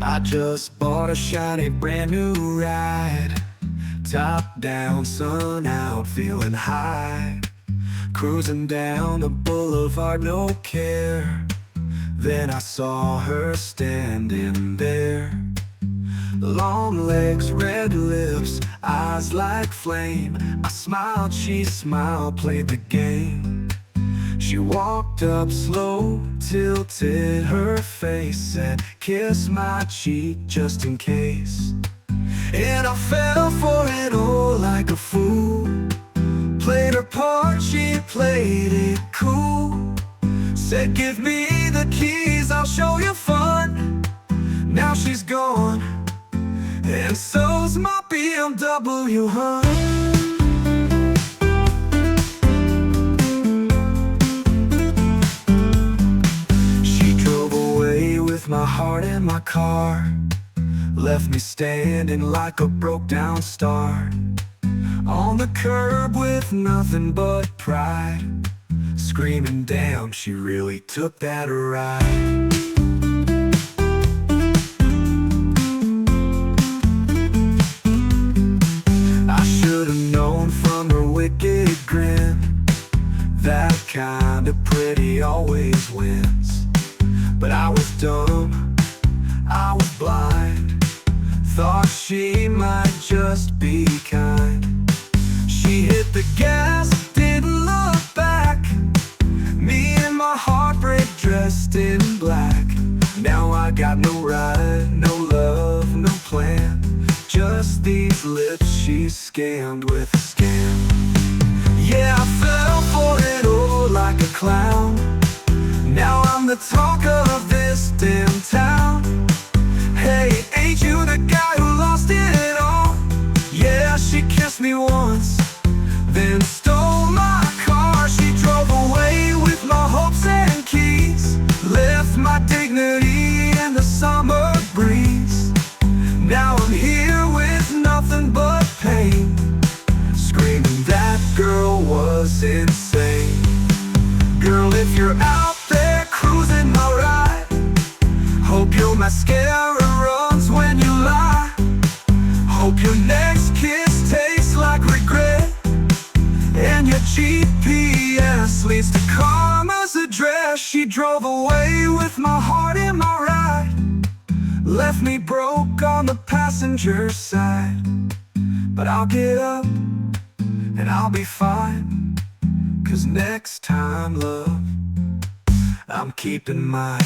I just bought a shiny brand new ride. Top down, sun out, feeling high. Cruising down the boulevard, no care. Then I saw her standing there. Long legs, red lips, eyes like flame. I smiled, she smiled, played the game. She walked up slow, tilted her face, and kissed my cheek just in case. And I fell for it all like a fool. Played her part, she played it cool. Said give me the keys, I'll show you fun. Now she's gone, and so's my BMW, hun. My heart in my car, left me standing like a broke down star. On the curb with nothing but pride, screaming damn, she really took that ride. I should've known from her wicked grin, that kind of pretty always wins. But I was dumb, I was blind, thought she might just be kind. She hit the gas, didn't look back. Me and my heartbreak dressed in black. Now I got no ride, no love, no plan. Just these lips she scammed with a scam. Yeah, I fell for it all like a clown. Now I'm the talk of this damn town. Hey, ain't you the guy who lost it all? Yeah, she kissed me once, then stole my car. She drove away with my hopes and keys, left my dignity in the summer breeze. Now I'm here with nothing but pain, screaming that girl was insane. Girl, if you're out there cruising my ride, hope your mascara runs when you lie. Hope your next kiss tastes like regret, and your GPS leads to karma's address. She drove away with my heart in my ride, left me broke on the passenger side. But I'll get up and I'll be fine, 'cause next time, love, I'm keeping mine.